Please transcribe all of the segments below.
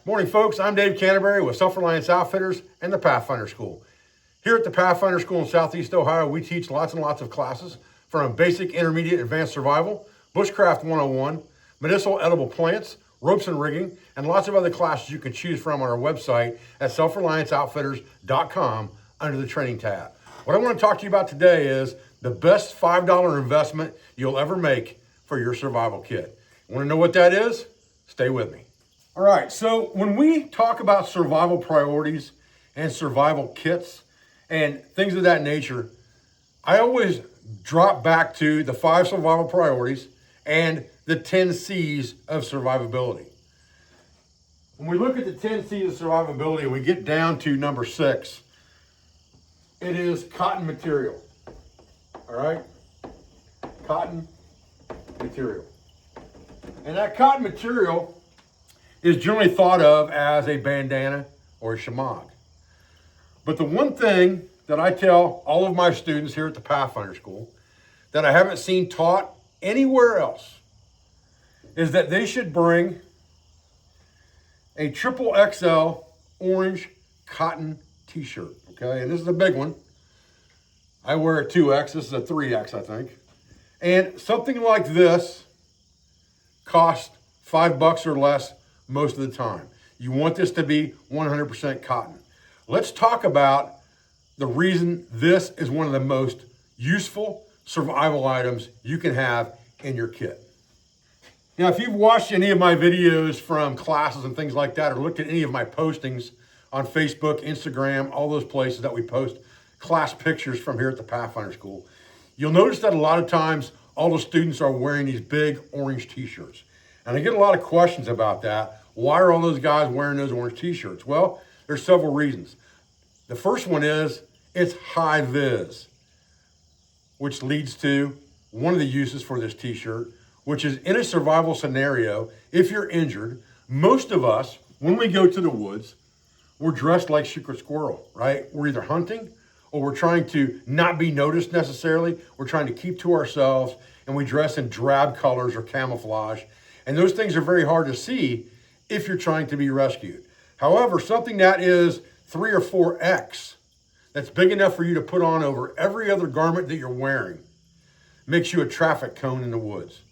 Morning, folks. I'm Dave Canterbury with Self-Reliance Outfitters and the Pathfinder School. Here at the Pathfinder School in Southeast Ohio, we teach lots and lots of classes from basic, intermediate, advanced survival, bushcraft 101, medicinal edible plants, ropes and rigging, and lots of other classes you can choose from on our website at selfrelianceoutfitters.com under the training tab. What I want to talk to you about today is the best $5 investment you'll ever make for your survival kit. Want to know what that is? Stay with me. All right, so when we talk about survival priorities and survival kits and things of that nature, I always drop back to the 5 survival priorities and the 10 C's of survivability. When we look at the 10 C's of survivability, we get down to number 6. It is cotton material. All right? Cotton material. And that cotton material is generally thought of as a bandana or a shamag. But the one thing that I tell all of my students here at the Pathfinder School that I haven't seen taught anywhere else is that they should bring a triple XL orange cotton t-shirt, okay? And this is a big one. I wear a 2X, this is a 3X, I think. And something like this costs $5 or less most of the time. You want this to be 100% cotton. Let's talk about the reason this is one of the most useful survival items you can have in your kit. Now, if you've watched any of my videos from classes and things like that, or looked at any of my postings on Facebook, Instagram, all those places that we post class pictures from here at the Pathfinder School, you'll notice that a lot of times all the students are wearing these big orange t-shirts. And I get a lot of questions about that. Why are all those guys wearing those orange t-shirts? Well, there's several reasons. The first one is it's high vis, which leads to one of the uses for this t-shirt, which is in a survival scenario, if you're injured, most of us, when we go to the woods, we're dressed like Secret Squirrel, right? We're either hunting or we're trying to not be noticed necessarily. We're trying to keep to ourselves, and we dress in drab colors or camouflage. And those things are very hard to see if you're trying to be rescued. However, something that is 3 or 4X, that's big enough for you to put on over every other garment that you're wearing, makes you a traffic cone in the woods.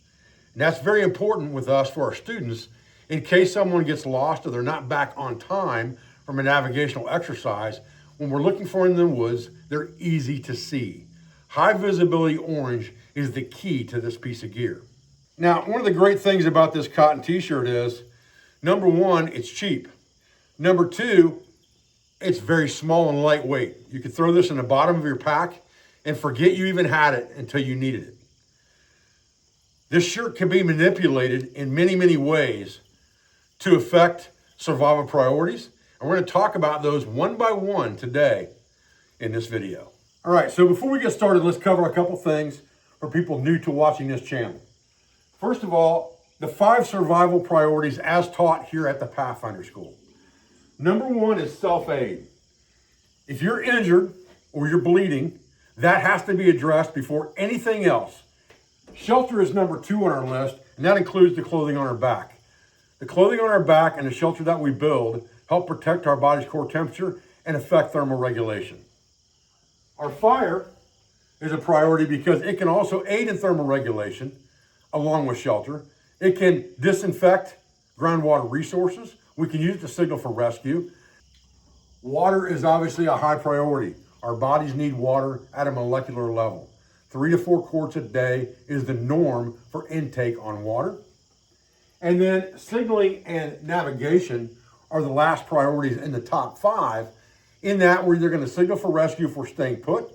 And that's very important with us for our students in case someone gets lost or they're not back on time from a navigational exercise. When we're looking for them in the woods, they're easy to see. High visibility orange is the key to this piece of gear. Now, one of the great things about this cotton t-shirt is, number one, it's cheap. Number two, it's very small and lightweight. You can throw this in the bottom of your pack and forget you even had it until you needed it. This shirt can be manipulated in many, many ways to affect survival priorities. And we're going to talk about those one by one today in this video. All right, so before we get started, let's cover a couple things for people new to watching this channel. First of all, the 5 survival priorities as taught here at the Pathfinder School. Number 1 is self-aid. If you're injured or you're bleeding, that has to be addressed before anything else. Shelter is number 2 on our list, and that includes the clothing on our back. The clothing on our back and the shelter that we build help protect our body's core temperature and affect thermal regulation. Our fire is a priority because it can also aid in thermal regulation along with shelter. It can disinfect groundwater resources. We can use it to signal for rescue. Water is obviously a high priority. Our bodies need water at a molecular level. 3 to 4 quarts a day is the norm for intake on water. And then signaling and navigation are the last priorities in the top 5, in that we're either going to signal for rescue if we're staying put,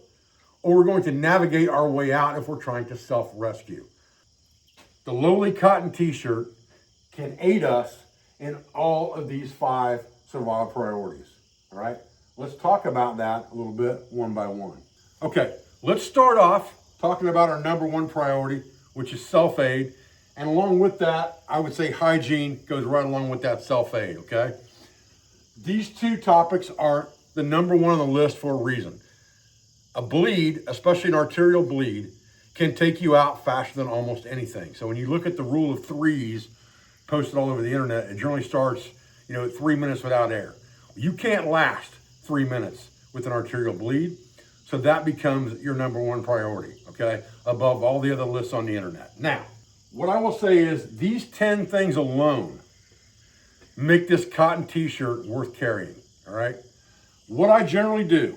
or we're going to navigate our way out if we're trying to self-rescue. The lowly cotton t-shirt can aid us in all of these 5 survival priorities, all right? Let's talk about that a little bit one by one. Okay, let's start off talking about our number 1 priority, which is self-aid. And along with that, I would say hygiene goes right along with that self-aid, okay? These 2 topics are the number 1 on the list for a reason. A bleed, especially an arterial bleed, can take you out faster than almost anything. So when you look at the rule of 3s posted all over the internet, it generally starts, 3 minutes without air. You can't last 3 minutes with an arterial bleed, so that becomes your number one priority, okay, above all the other lists on the internet. Now, what I will say is these 10 things alone make this cotton t-shirt worth carrying, all right? What I generally do,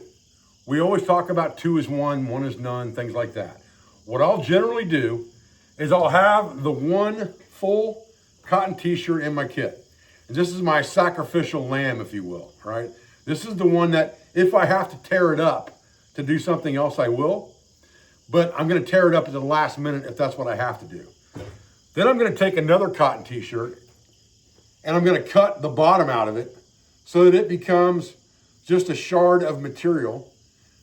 we always talk about 2 is 1, 1 is none, things like that. What I'll generally do is I'll have the one full cotton t-shirt in my kit. And this is my sacrificial lamb, if you will, right? This is the one that if I have to tear it up to do something else, I will. But I'm gonna tear it up at the last minute if that's what I have to do. Then I'm gonna take another cotton t-shirt and I'm gonna cut the bottom out of it so that it becomes just a shard of material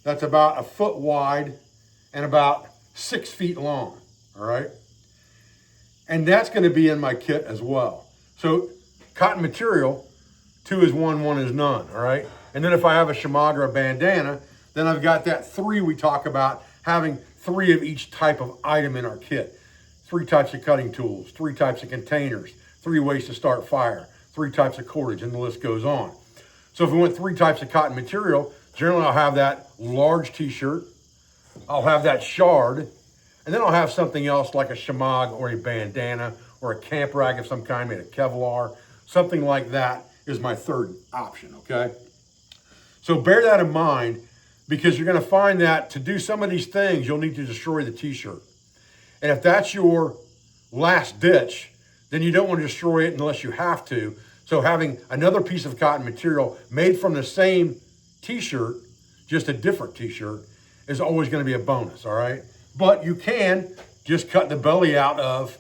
that's about 1 foot wide and about 6 feet long, all right? And that's gonna be in my kit as well. So cotton material, 2 is 1, 1 is none, all right? And then if I have a shamag or a bandana, then I've got that 3 we talk about, having 3 of each type of item in our kit. 3 types of cutting tools, 3 types of containers, 3 ways to start fire, 3 types of cordage, and the list goes on. So if we want 3 types of cotton material, generally I'll have that large t-shirt, I'll have that shard, and then I'll have something else like a shamag or a bandana or a camp rag of some kind made of Kevlar. Something like that is my third option, okay? So bear that in mind, because you're gonna find that to do some of these things, you'll need to destroy the t-shirt. And if that's your last ditch, then you don't want to destroy it unless you have to. So having another piece of cotton material made from the same t-shirt, just a different t-shirt, is always gonna be a bonus, all right? But you can just cut the belly out of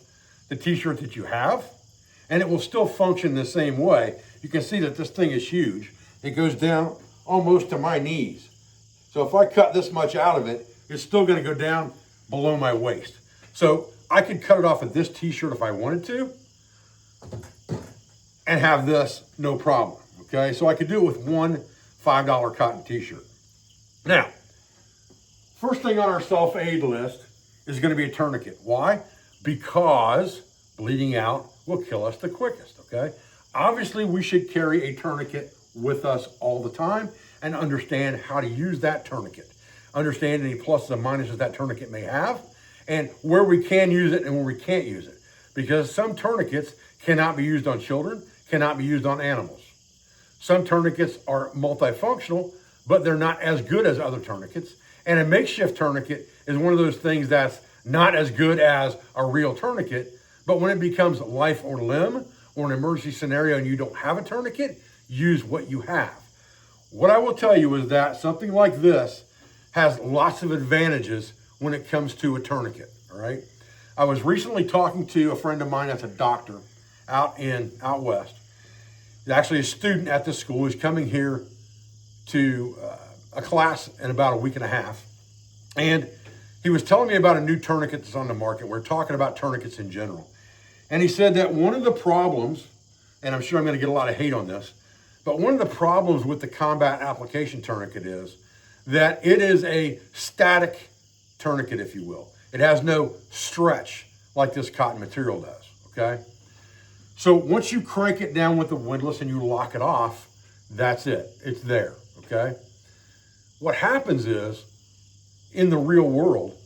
the t-shirt that you have, and it will still function the same way. You can see that this thing is huge. It goes down almost to my knees. So if I cut this much out of it, it's still gonna go down below my waist. So I could cut it off of this t-shirt if I wanted to and have this no problem, okay? So I could do it with one $5 cotton t-shirt. Now, first thing on our self-aid list is gonna be a tourniquet. Why? Because bleeding out will kill us the quickest, okay? Obviously, we should carry a tourniquet with us all the time and understand how to use that tourniquet. Understand any pluses and minuses that tourniquet may have, and where we can use it and where we can't use it. Because some tourniquets cannot be used on children, cannot be used on animals. Some tourniquets are multifunctional, but they're not as good as other tourniquets. And a makeshift tourniquet is one of those things that's not as good as a real tourniquet, but when it becomes life or limb or an emergency scenario and you don't have a tourniquet, use what you have. What I will tell you is that something like this has lots of advantages when it comes to a tourniquet, all right? I was recently talking to a friend of mine that's a doctor out west. He's actually a student at the school. He's coming here to a class in about a week and a half. And he was telling me about a new tourniquet that's on the market. We're talking about tourniquets in general. And he said that one of the problems, and I'm sure I'm gonna get a lot of hate on this, but one of the problems with the combat application tourniquet is that it is a static tourniquet, if you will. It has no stretch like this cotton material does, okay? So once you crank it down with the windlass and you lock it off, that's it, it's there, okay? What happens is, in the real world,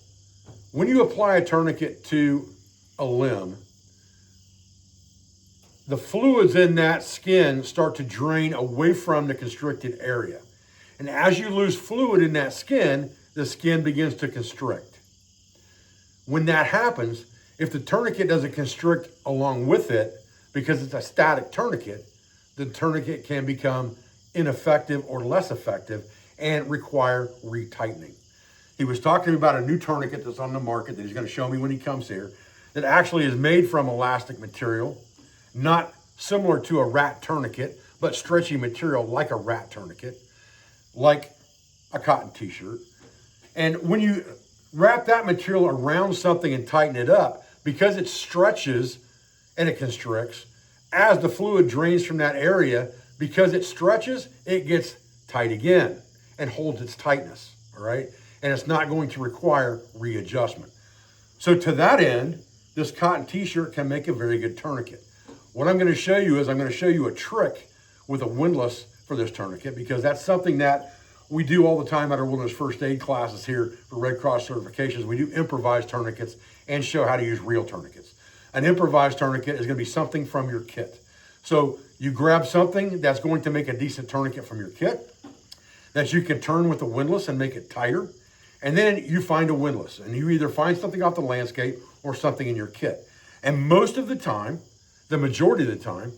when you apply a tourniquet to a limb, the fluids in that skin start to drain away from the constricted area. And as you lose fluid in that skin, the skin begins to constrict. When that happens, if the tourniquet doesn't constrict along with it, because it's a static tourniquet, the tourniquet can become ineffective or less effective and require retightening. He was talking to me about a new tourniquet that's on the market that he's going to show me when he comes here, that actually is made from elastic material, not similar to a rat tourniquet, but stretchy material like a rat tourniquet, like a cotton t-shirt. And when you wrap that material around something and tighten it up, because it stretches and it constricts, as the fluid drains from that area, because it stretches, it gets tight again and holds its tightness, all right? And it's not going to require readjustment. So to that end, this cotton t-shirt can make a very good tourniquet. What I'm gonna show you is I'm gonna show you a trick with a windlass for this tourniquet, because that's something that we do all the time at our wilderness first aid classes here for Red Cross certifications. We do improvised tourniquets and show how to use real tourniquets. An improvised tourniquet is going to be something from your kit. So you grab something that's going to make a decent tourniquet from your kit that you can turn with a windlass and make it tighter. And then you find a windlass, and you either find something off the landscape or something in your kit. And most of the time, the majority of the time,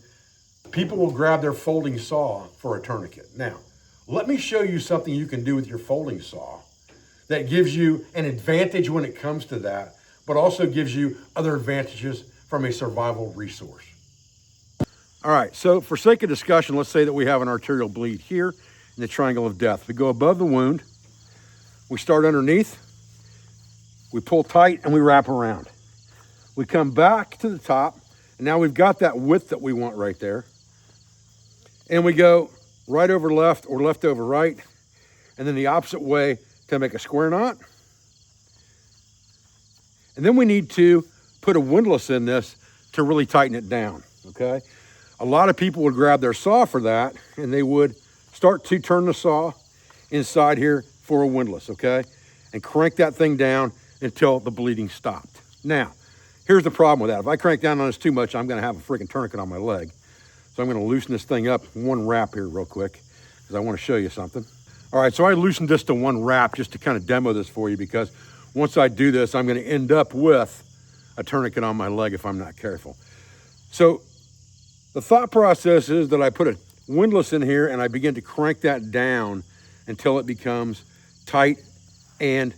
people will grab their folding saw for a tourniquet. Now, let me show you something you can do with your folding saw that gives you an advantage when it comes to that, but also gives you other advantages from a survival resource. All right, so for sake of discussion, let's say that we have an arterial bleed here in the triangle of death. We go above the wound, we start underneath, we pull tight, and we wrap around. We come back to the top, and now we've got that width that we want right there. And we go right over left or left over right, and then the opposite way to make a square knot. And then we need to put a windlass in this to really tighten it down, okay? A lot of people would grab their saw for that, and they would start to turn the saw inside here for a windlass, okay? And crank that thing down until the bleeding stopped. Now, here's the problem with that. If I crank down on this too much, I'm gonna have a freaking tourniquet on my leg. So I'm gonna loosen this thing up one wrap here real quick, because I wanna show you something. All right, so I loosened this to one wrap just to kind of demo this for you, because once I do this, I'm gonna end up with a tourniquet on my leg if I'm not careful. So the thought process is that I put a windlass in here and I begin to crank that down until it becomes tight and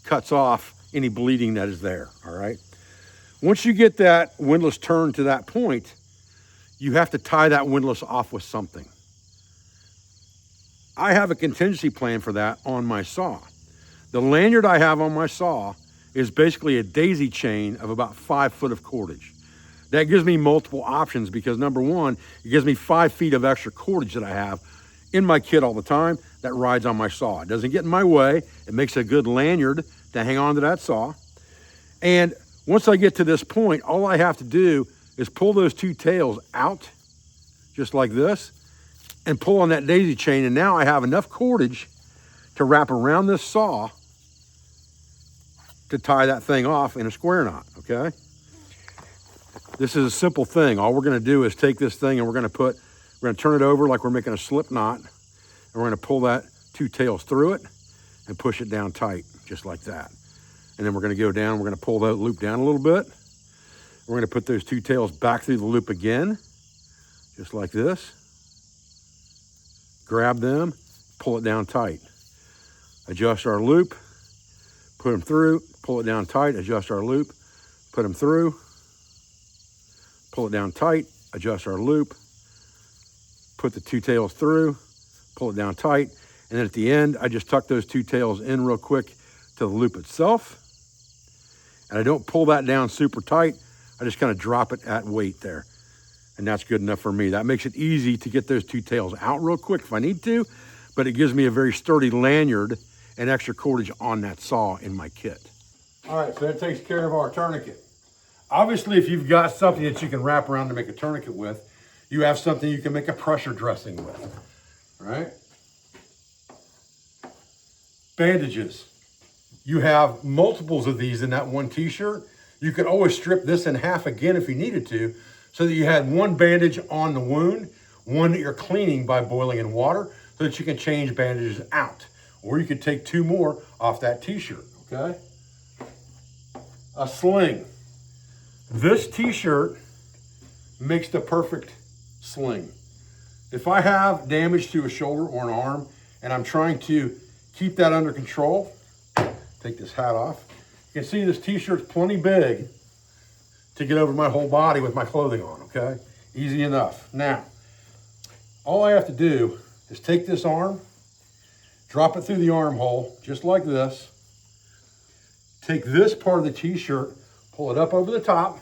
cuts off any bleeding that is there, all right? Once you get that windlass turned to that point, you have to tie that windlass off with something. I have a contingency plan for that on my saw. The lanyard I have on my saw is basically a daisy chain of about 5 foot of cordage. That gives me multiple options because number one, it gives me 5 feet of extra cordage that I have in my kit all the time that rides on my saw. It doesn't get in my way. It makes a good lanyard to hang on to that saw. And once I get to this point, all I have to do is pull those 2 tails out, just like this, and pull on that daisy chain. And now I have enough cordage to wrap around this saw to tie that thing off in a square knot, okay? This is a simple thing. All we're gonna do is take this thing and we're gonna turn it over like we're making a slip knot, and we're gonna pull that 2 tails through it and push it down tight, just like that. And then we're gonna go down, we're gonna pull that loop down a little bit. We're gonna put those 2 tails back through the loop again, just like this. Grab them, pull it down tight. Adjust our loop, put them through, pull it down tight, adjust our loop, put them through, pull it down tight, adjust our loop, put the 2 tails through, pull it down tight, and then at the end, I just tuck those 2 tails in real quick to the loop itself. And I don't pull that down super tight, I just kind of drop it at weight there. And that's good enough for me. That makes it easy to get those 2 tails out real quick if I need to, but it gives me a very sturdy lanyard and extra cordage on that saw in my kit. All right, so that takes care of our tourniquet. Obviously, if you've got something that you can wrap around to make a tourniquet with, you have something you can make a pressure dressing with, all right? Bandages. You have multiples of these in that one t-shirt. You could always strip this in half again if you needed to, so that you had one bandage on the wound, one that you're cleaning by boiling in water, so that you can change bandages out. Or you could take 2 more off that t-shirt, okay? A sling. This t-shirt makes the perfect sling. If I have damage to a shoulder or an arm and I'm trying to keep that under control, take this hat off. You can see this t-shirt's plenty big to get over my whole body with my clothing on, okay? Easy enough. Now, all I have to do is take this arm, drop it through the armhole, just like this. Take this part of the t-shirt, pull it up over the top,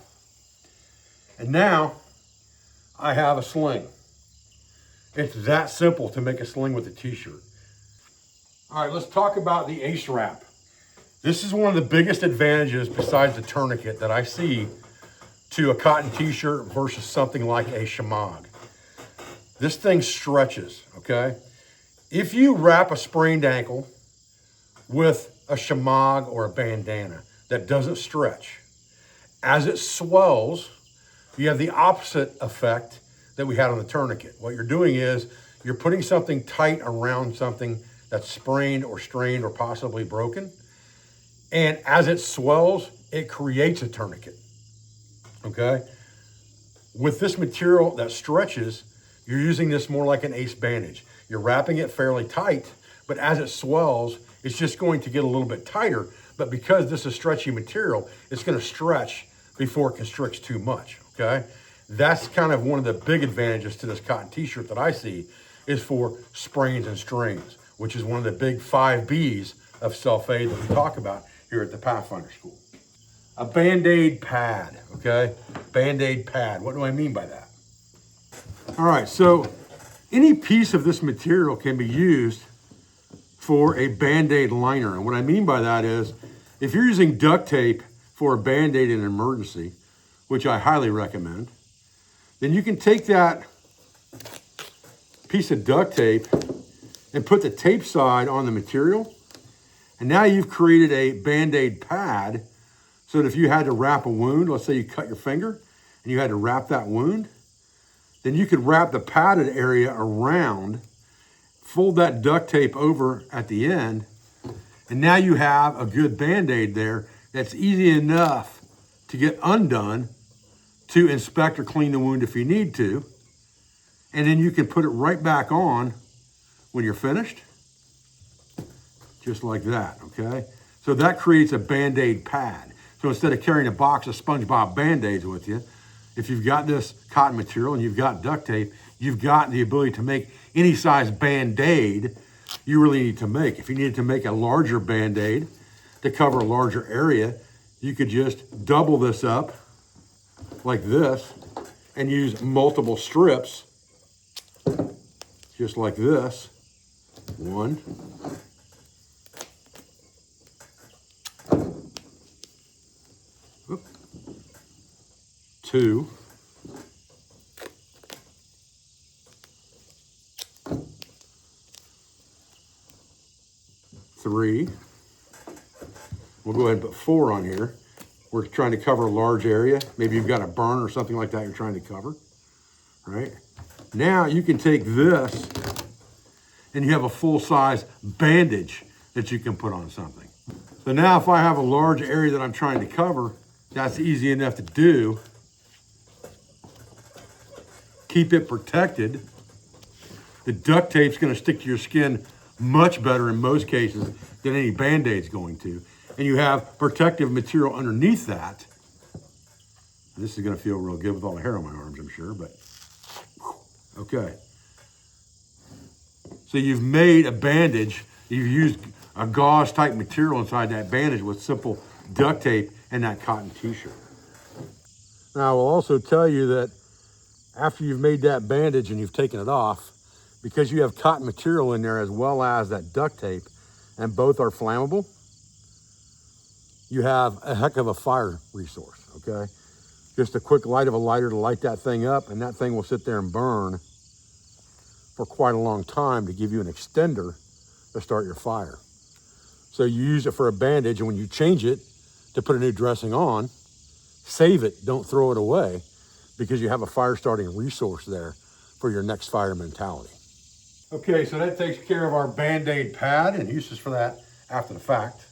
and now I have a sling. It's that simple to make a sling with a t-shirt. All right, let's talk about the ace wrap. This is one of the biggest advantages besides the tourniquet that I see to a cotton t-shirt versus something like a shamag. This thing stretches, okay? If you wrap a sprained ankle with a shamag or a bandana that doesn't stretch, as it swells, you have the opposite effect that we had on the tourniquet. What you're doing is you're putting something tight around something that's sprained or strained or possibly broken. And as it swells, it creates a tourniquet, okay? With this material that stretches, you're using this more like an ace bandage. You're wrapping it fairly tight, but as it swells, it's just going to get a little bit tighter. But because this is stretchy material, it's going to stretch before it constricts too much, okay? That's kind of one of the big advantages to this cotton t-shirt that I see is for sprains and strains, which is one of the big 5 B's of self-aid that we talk about here at the Pathfinder School. A Band-Aid pad, okay? Band-Aid pad, what do I mean by that? All right, so any piece of this material can be used for a Band-Aid liner. And what I mean by that is, if you're using duct tape for a Band-Aid in an emergency, which I highly recommend, then you can take that piece of duct tape and put the tape side on the material. And now you've created a Band-Aid pad so that if you had to wrap a wound, let's say you cut your finger and you had to wrap that wound, then you could wrap the padded area around, fold that duct tape over at the end, and now you have a good Band-Aid there that's easy enough to get undone to inspect or clean the wound if you need to. And then you can put it right back on when you're finished, just like that, okay? So that creates a Band-Aid pad. So instead of carrying a box of SpongeBob Band-Aids with you, if you've got this cotton material and you've got duct tape, you've got the ability to make any size Band-Aid you really need to make. If you needed to make a larger Band-Aid to cover a larger area, you could just double this up like this and use multiple strips just like this. 1, 2, 3. We'll go ahead and put 4 on here. We're trying to cover a large area. Maybe you've got a burn or something like that you're trying to cover, right? Now you can take this and you have a full-size bandage that you can put on something. So now if I have a large area that I'm trying to cover, that's easy enough to do. Keep it protected. The duct tape's gonna stick to your skin much better in most cases than any Band-Aid's going to. And you have protective material underneath that. This is gonna feel real good with all the hair on my arms, I'm sure, but okay. So you've made a bandage, you've used a gauze type material inside that bandage with simple duct tape and that cotton t-shirt. Now I will also tell you that after you've made that bandage and you've taken it off, because you have cotton material in there as well as that duct tape, and both are flammable, you have a heck of a fire resource, okay? Just a quick light of a lighter to light that thing up, and that thing will sit there and burn for quite a long time to give you an extender to start your fire. So you use it for a bandage, and when you change it to put a new dressing on, save it, don't throw it away, because you have a fire starting resource there for your next fire mentality. Okay, so that takes care of our Band-Aid pad and uses for that after the fact.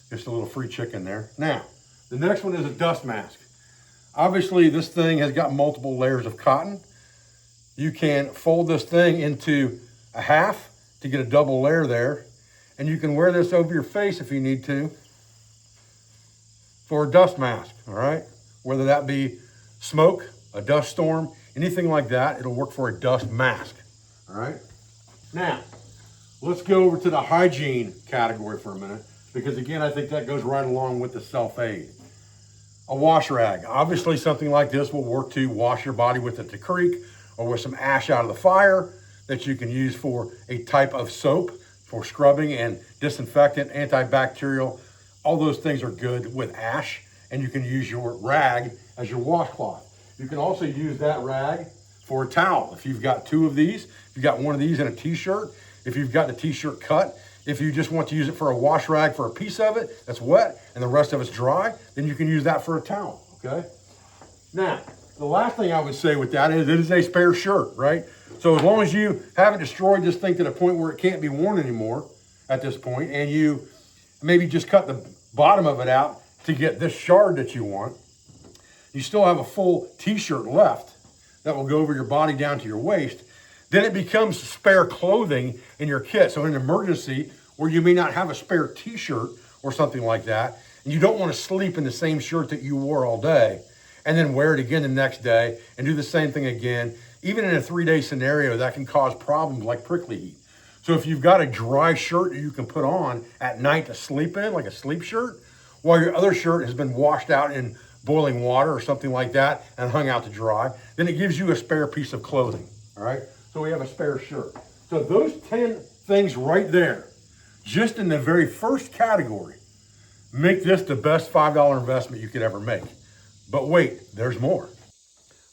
Just a little free chicken there. Now, the next one is a dust mask. Obviously, this thing has got multiple layers of cotton. You can fold this thing into a half to get a double layer there. And you can wear this over your face if you need to for a dust mask, all right? Whether that be smoke, a dust storm, anything like that, it'll work for a dust mask, all right? Now, let's go over to the hygiene category for a minute, because again, I think that goes right along with the self-aid. A wash rag. Obviously, something like this will work to wash your body with at the creek or with some ash out of the fire that you can use for a type of soap for scrubbing and disinfectant, antibacterial. All those things are good with ash, and you can use your rag as your washcloth. You can also use that rag for a towel. If you've got two of these, if you've got one of these in a t-shirt, if you've got the t-shirt cut, if you just want to use it for a wash rag for a piece of it that's wet and the rest of it's dry, then you can use that for a towel, okay? Now, the last thing I would say with that is it is a spare shirt, right? So as long as you haven't destroyed this thing to the point where it can't be worn anymore at this point, and you maybe just cut the bottom of it out to get this shard that you want, you still have a full t-shirt left that will go over your body down to your waist, then it becomes spare clothing in your kit. So in an emergency where you may not have a spare t-shirt or something like that, and you don't want to sleep in the same shirt that you wore all day and then wear it again the next day and do the same thing again, even in a 3-day scenario, that can cause problems like prickly heat. So if you've got a dry shirt that you can put on at night to sleep in, like a sleep shirt, while your other shirt has been washed out in boiling water or something like that and hung out to dry, then it gives you a spare piece of clothing, all right? So we have a spare shirt. So those 10 things right there, just in the very first category, make this the best $5 investment you could ever make. But wait, there's more.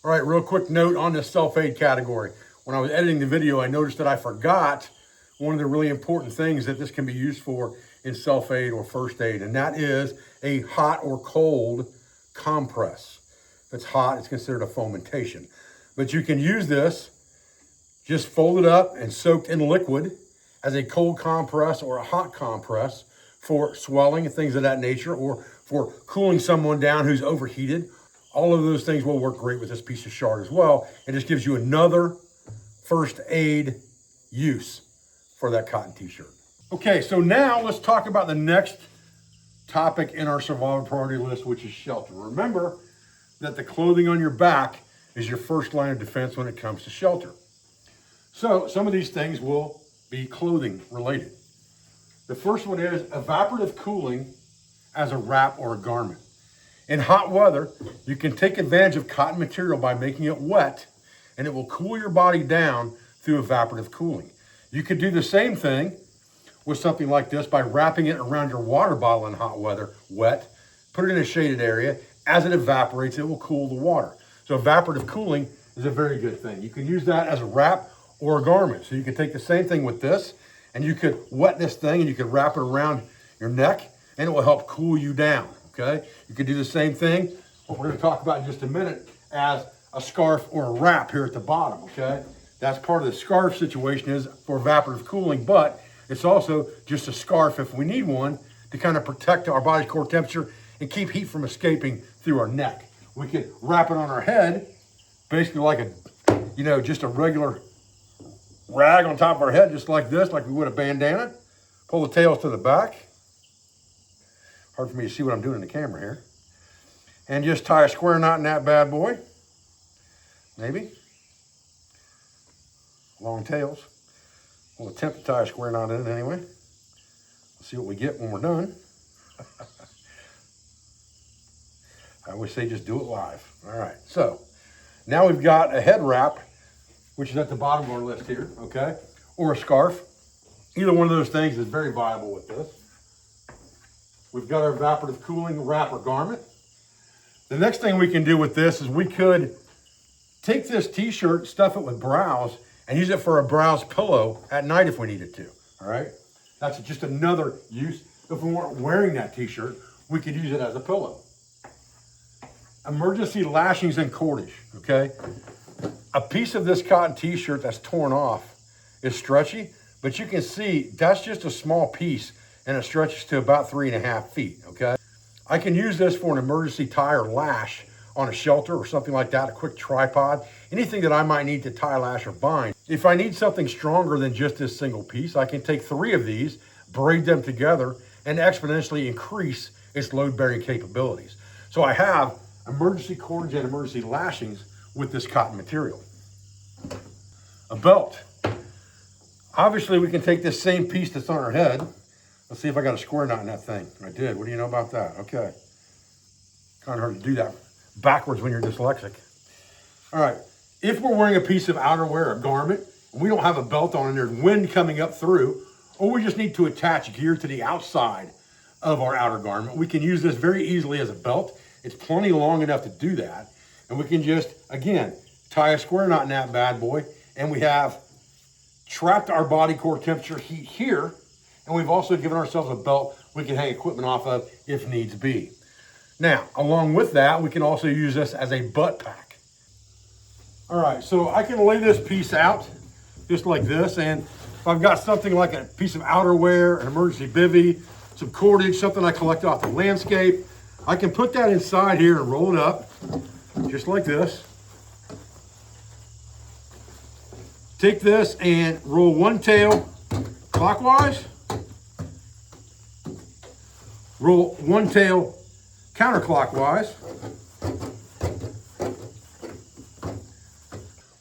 All right, real quick note on this self-aid category. When I was editing the video, I noticed that I forgot one of the really important things that this can be used for in self-aid or first aid, and that is a hot or cold compress. If it's hot, it's considered a fomentation. But you can use this just folded up and soaked in liquid as a cold compress or a hot compress for swelling and things of that nature, or for cooling someone down who's overheated. All of those things will work great with this piece of shard as well. It just gives you another first aid use for that cotton t-shirt. Okay, so now let's talk about the next topic in our survival priority list, which is shelter. Remember that the clothing on your back is your first line of defense when it comes to shelter. So some of these things will be clothing related. The first one is evaporative cooling as a wrap or a garment. In hot weather, you can take advantage of cotton material by making it wet, and it will cool your body down through evaporative cooling. You could do the same thing with something like this by wrapping it around your water bottle in hot weather, wet, put it in a shaded area. As it evaporates, it will cool the water. So evaporative cooling is a very good thing. You can use that as a wrap or a garment. So you can take the same thing with this, and you could wet this thing and you could wrap it around your neck, and it will help cool you down, okay? You could do the same thing, what we're gonna talk about in just a minute, as a scarf or a wrap here at the bottom, okay? That's part of the scarf situation is for evaporative cooling, but it's also just a scarf if we need one to kind of protect our body's core temperature and keep heat from escaping through our neck. We could wrap it on our head, basically like a, just a regular rag on top of our head, just like this, like we would a bandana. Pull the tails to the back. Hard for me to see what I'm doing in the camera here. And just tie a square knot in that bad boy. Maybe. Long tails. We'll attempt to tie a square knot in it anyway. Let's see what we get when we're done. I always say just do it live. All right, so now we've got a head wrap, which is at the bottom of our list here, okay? Or a scarf. Either one of those things is very viable with this. We've got our evaporative cooling wrap or garment. The next thing we can do with this is we could take this t-shirt, stuff it with browse, and use it for a browse pillow at night if we needed to, all right? That's just another use. If we weren't wearing that t-shirt, we could use it as a pillow. Emergency lashings and cordage, okay? A piece of this cotton t-shirt that's torn off is stretchy, but you can see that's just a small piece and it stretches to about 3.5 feet, okay? I can use this for an emergency tie or lash on a shelter or something like that, a quick tripod, anything that I might need to tie, lash, or bind. If I need something stronger than just this single piece, I can take 3 of these, braid them together, and exponentially increase its load-bearing capabilities. So I have emergency cordage and emergency lashings with this cotton material. A belt. Obviously, we can take this same piece that's on our head. Let's see if I got a square knot in that thing. I did. What do you know about that? Okay. Kind of hard to do that backwards when you're dyslexic. All right. If we're wearing a piece of outerwear, a garment, and we don't have a belt on and there's wind coming up through, or we just need to attach gear to the outside of our outer garment, we can use this very easily as a belt. It's plenty long enough to do that. And we can just, again, tie a square knot in that bad boy, and we have trapped our body core temperature heat here, and we've also given ourselves a belt we can hang equipment off of if needs be. Now, along with that, we can also use this as a butt pack. All right, so I can lay this piece out just like this, and if I've got something like a piece of outerwear, an emergency bivvy, some cordage, something I collected off the landscape, I can put that inside here and roll it up just like this. Take this and roll one tail clockwise, roll one tail counterclockwise.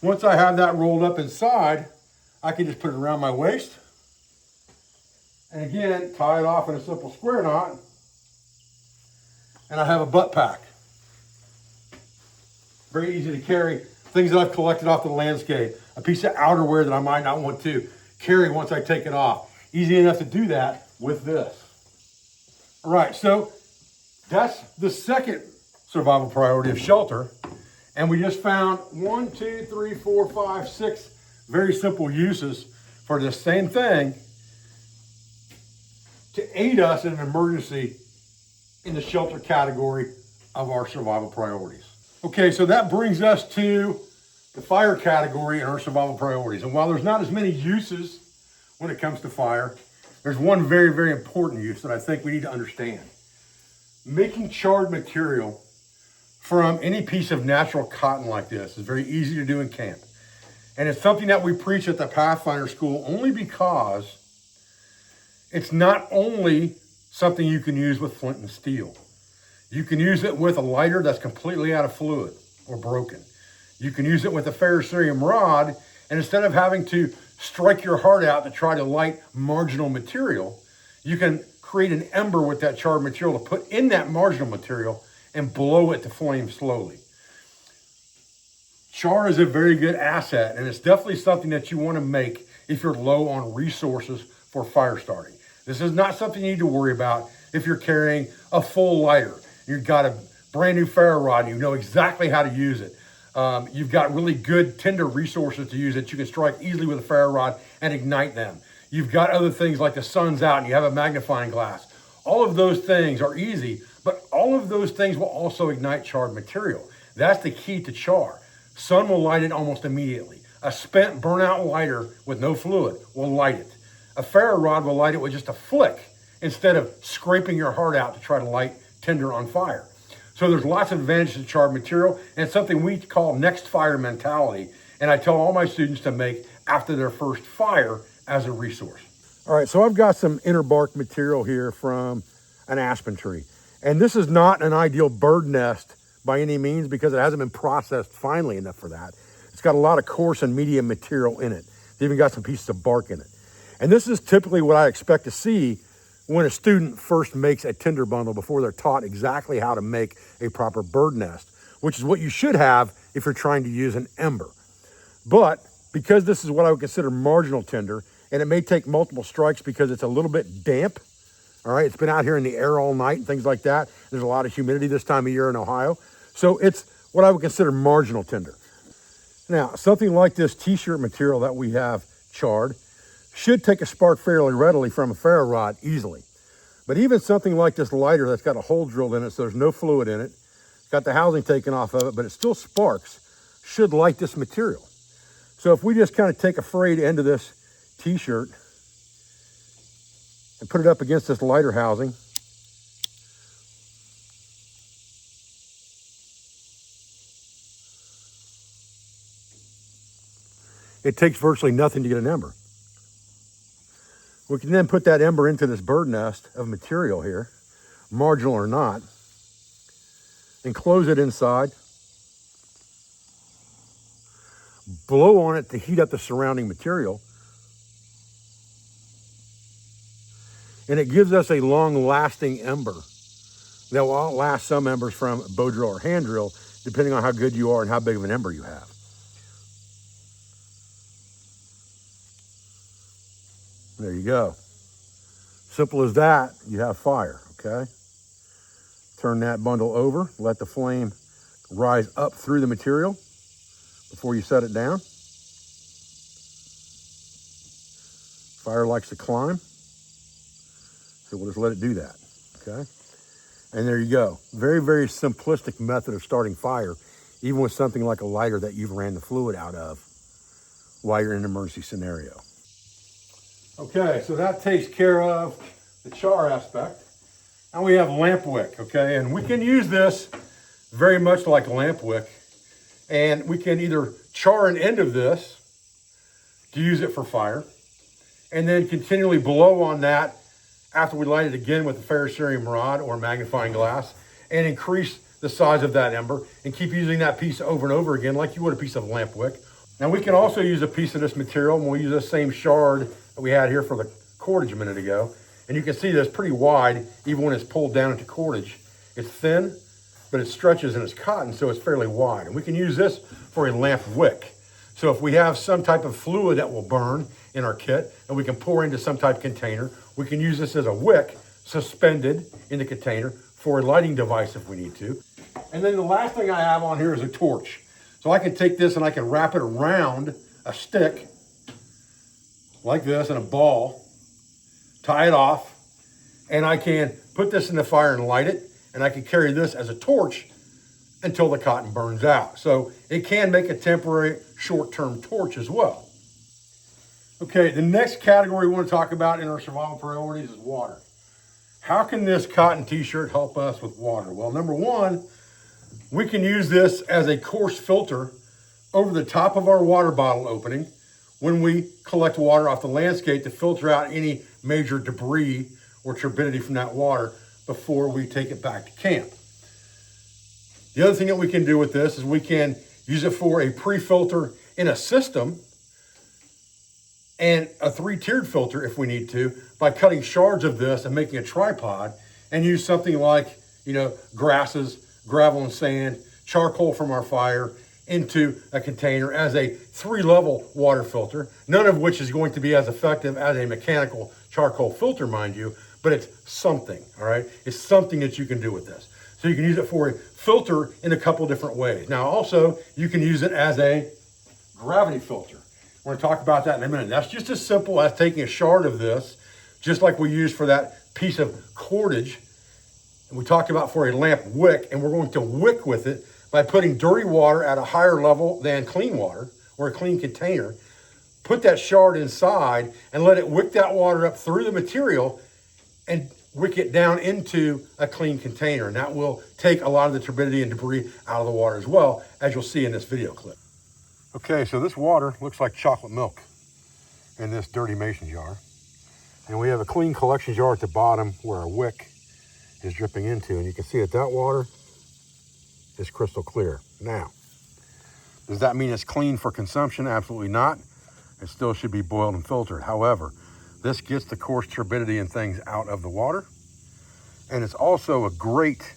Once I have that rolled up inside, I can just put it around my waist. And again, tie it off in a simple square knot. And I have a butt pack. Very easy to carry. Things that I've collected off the landscape. A piece of outerwear that I might not want to carry once I take it off. Easy enough to do that with this. All right, so that's the second survival priority of shelter. And we just found 1, 2, 3, 4, 5, 6 very simple uses for the same thing to aid us in an emergency in the shelter category of our survival priorities. Okay, so that brings us to the fire category in our survival priorities. And while there's not as many uses when it comes to fire, there's one very, very important use that I think we need to understand. Making charred material from any piece of natural cotton like this is very easy to do in camp. And it's something that we preach at the Pathfinder School only because it's not only something you can use with flint and steel. You can use it with a lighter that's completely out of fluid or broken. You can use it with a ferrocerium rod, and instead of having to strike your heart out to try to light marginal material, you can create an ember with that charred material to put in that marginal material and blow it to flame slowly. Char is a very good asset, and it's definitely something that you want to make if you're low on resources for fire starting. This is not something you need to worry about if you're carrying a full lighter. You've got a brand new ferro rod, and you know exactly how to use it. You've got really good tinder resources to use that you can strike easily with a ferro rod and ignite them. You've got other things like the sun's out and you have a magnifying glass. All of those things are easy, but all of those things will also ignite charred material. That's the key to char. Sun will light it almost immediately. A spent burnout lighter with no fluid will light it. A ferro rod will light it with just a flick instead of scraping your heart out to try to light tinder on fire. So there's lots of advantages to charred material, and it's something we call next fire mentality. And I tell all my students to make after their first fire as a resource. All right, so I've got some inner bark material here from an aspen tree. And this is not an ideal bird nest by any means because it hasn't been processed finely enough for that. It's got a lot of coarse and medium material in it. It's even got some pieces of bark in it. And this is typically what I expect to see when a student first makes a tinder bundle before they're taught exactly how to make a proper bird nest, which is what you should have if you're trying to use an ember. But because this is what I would consider marginal tinder, and it may take multiple strikes because it's a little bit damp, all right, it's been out here in the air all night and things like that. There's a lot of humidity this time of year in Ohio. So it's what I would consider marginal tinder. Now, something like this t-shirt material that we have charred should take a spark fairly readily from a ferro rod easily. But even something like this lighter that's got a hole drilled in it, so there's no fluid in it, got the housing taken off of it, but it still sparks, should light this material. So if we just kind of take a frayed end of this t-shirt and put it up against this lighter housing, it takes virtually nothing to get an ember. We can then put that ember into this bird nest of material here, marginal or not, and close it inside. Blow on it to heat up the surrounding material. And it gives us a long-lasting ember that will outlast some embers from bow drill or hand drill, depending on how good you are and how big of an ember you have. There you go. Simple as that, you have fire, okay? Turn that bundle over, let the flame rise up through the material. before you set it down. Fire likes to climb, so we'll just let it do that, okay? And there you go. Very, very simplistic method of starting fire, even with something like a lighter that you've ran the fluid out of while you're in an emergency scenario. Okay, so that takes care of the char aspect. Now we have lamp wick, okay? And we can use this very much like lamp wick. And we can either char an end of this to use it for fire, and then continually blow on that after we light it again with a ferrocerium rod or magnifying glass, and increase the size of that ember and keep using that piece over and over again like you would a piece of lamp wick. Now we can also use a piece of this material, and we'll use this same shard that we had here for the cordage a minute ago. And you can see this pretty wide even when it's pulled down into cordage. It's thin, but it stretches and it's cotton, so it's fairly wide. And we can use this for a lamp wick. So if we have some type of fluid that will burn in our kit and we can pour into some type of container, we can use this as a wick suspended in the container for a lighting device if we need to. And then the last thing I have on here is a torch. So I can take this and I can wrap it around a stick like this in a ball, tie it off, and I can put this in the fire and light it, and I can carry this as a torch until the cotton burns out. So it can make a temporary short-term torch as well. Okay, the next category we want to talk about in our survival priorities is water. How can this cotton t-shirt help us with water? Well, number one, we can use this as a coarse filter over the top of our water bottle opening when we collect water off the landscape to filter out any major debris or turbidity from that water before we take it back to camp. The other thing that we can do with this is we can use it for a pre-filter in a system and a 3-tiered filter if we need to, by cutting shards of this and making a tripod, and use something like, grasses, gravel and sand, charcoal from our fire into a container as a 3-level water filter, none of which is going to be as effective as a mechanical charcoal filter, mind you, but it's something, all right? It's something that you can do with this. So you can use it for a filter in a couple different ways. Now also, you can use it as a gravity filter. We're going to talk about that in a minute. That's just as simple as taking a shard of this, just like we used for that piece of cordage, and we talked about for a lamp wick, and we're going to wick with it by putting dirty water at a higher level than clean water or a clean container. Put that shard inside and let it wick that water up through the material and wick it down into a clean container. And that will take a lot of the turbidity and debris out of the water as well, as you'll see in this video clip. Okay, so this water looks like chocolate milk in this dirty mason jar. And we have a clean collection jar at the bottom where our wick is dripping into. And you can see that water is crystal clear. Now, does that mean it's clean for consumption? Absolutely not. It still should be boiled and filtered. However, this gets the coarse turbidity and things out of the water. And it's also a great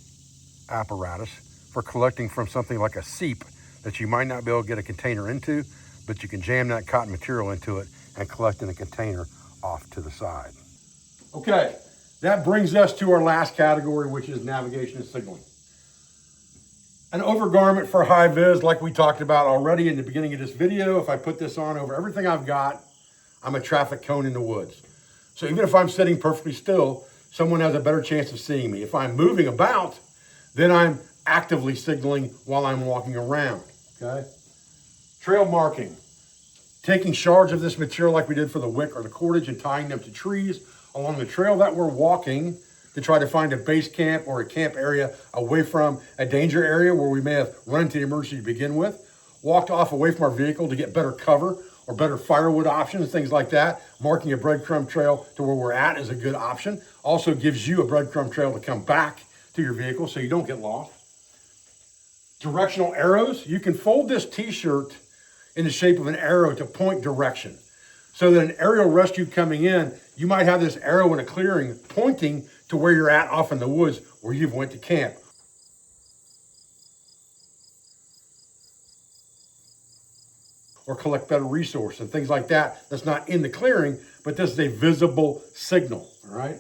apparatus for collecting from something like a seep that you might not be able to get a container into, but you can jam that cotton material into it and collect in a container off to the side. Okay, that brings us to our last category, which is navigation and signaling. An overgarment for high vis, like we talked about already in the beginning of this video. If I put this on over everything I've got, I'm a traffic cone in the woods. So even if I'm sitting perfectly still, someone has a better chance of seeing me. If I'm moving about, then I'm actively signaling while I'm walking around, okay? Trail marking. Taking shards of this material like we did for the wick or the cordage and tying them to trees along the trail that we're walking to try to find a base camp or a camp area away from a danger area where we may have run into the emergency to begin with, walked off away from our vehicle to get better cover or better firewood options, things like that. Marking a breadcrumb trail to where we're at is a good option. Also gives you a breadcrumb trail to come back to your vehicle so you don't get lost. Directional arrows. You can fold this t-shirt in the shape of an arrow to point direction. So that an aerial rescue coming in, you might have this arrow in a clearing pointing to where you're at off in the woods where you've went to camp. Or collect better resource and things like that. That's not in the clearing, but this is a visible signal, all right?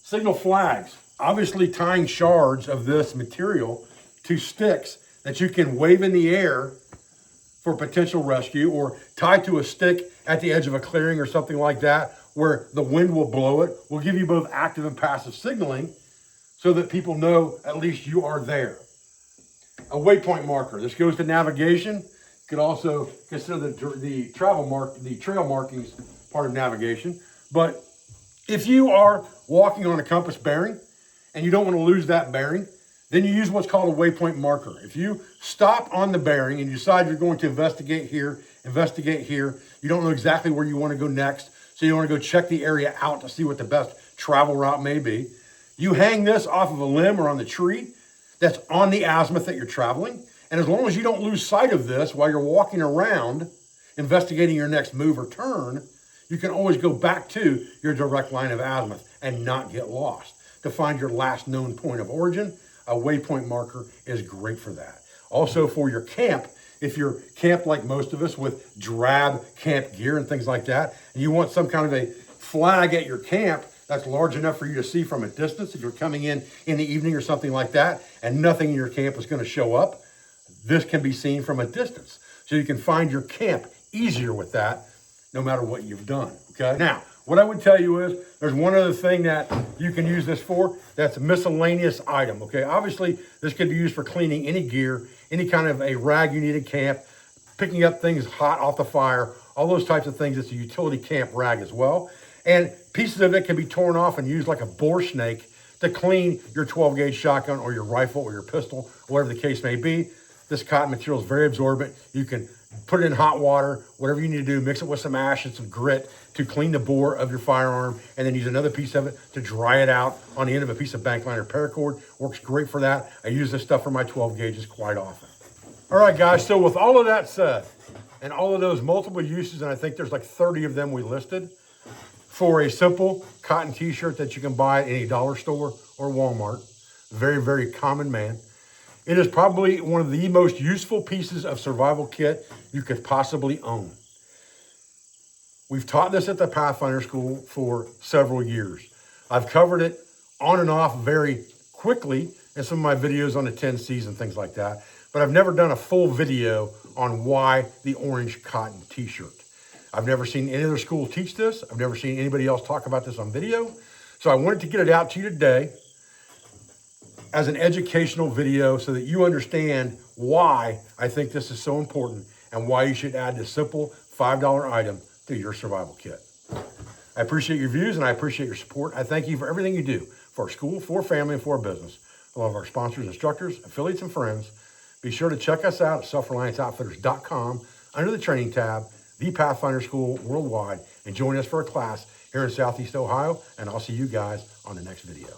Signal flags. Obviously tying shards of this material to sticks that you can wave in the air for potential rescue, or tied to a stick at the edge of a clearing or something like that where the wind will blow it. We'll give you both active and passive signaling so that people know at least you are there. A waypoint marker. This goes to navigation. You could also consider the trail markings part of navigation. But if you are walking on a compass bearing and you don't want to lose that bearing, then you use what's called a waypoint marker. If you stop on the bearing and you decide you're going to investigate here, you don't know exactly where you want to go next, so you want to go check the area out to see what the best travel route may be, you hang this off of a limb or on the tree that's on the azimuth that you're traveling. And as long as you don't lose sight of this while you're walking around investigating your next move or turn, you can always go back to your direct line of azimuth and not get lost. To find your last known point of origin, a waypoint marker is great for that. Also for your camp, if you're camped like most of us with drab camp gear and things like that, and you want some kind of a flag at your camp that's large enough for you to see from a distance, if you're coming in the evening or something like that, and nothing in your camp is going to show up, this can be seen from a distance. So you can find your camp easier with that, no matter what you've done, okay? Now, what I would tell you is there's one other thing that you can use this for. That's a miscellaneous item, okay? Obviously, this could be used for cleaning any gear, any kind of a rag you need in camp, picking up things hot off the fire, all those types of things. It's a utility camp rag as well. And pieces of it can be torn off and used like a bore snake to clean your 12-gauge shotgun or your rifle or your pistol, whatever the case may be. This cotton material is very absorbent. You can put it in hot water, whatever you need to do, mix it with some ash and some grit to clean the bore of your firearm, and then use another piece of it to dry it out on the end of a piece of bank line or paracord. Works great for that. I use this stuff for my 12 gauges quite often. All right, guys, so with all of that said, and all of those multiple uses, and I think there's like 30 of them we listed, for a simple cotton t-shirt that you can buy at any dollar store or Walmart, very, very common man. It is probably one of the most useful pieces of survival kit you could possibly own. We've taught this at the Pathfinder School for several years. I've covered it on and off very quickly in some of my videos on the 10Cs and things like that, but I've never done a full video on why the orange cotton t-shirt. I've never seen any other school teach this. I've never seen anybody else talk about this on video. So I wanted to get it out to you today as an educational video so that you understand why I think this is so important and why you should add this simple $5 item to your survival kit. I appreciate your views and I appreciate your support. I thank you for everything you do for our school, for our family, and for our business. I love our sponsors, instructors, affiliates, and friends. Be sure to check us out at selfrelianceoutfitters.com under the training tab, the Pathfinder School Worldwide, and join us for a class here in Southeast Ohio, and I'll see you guys on the next video.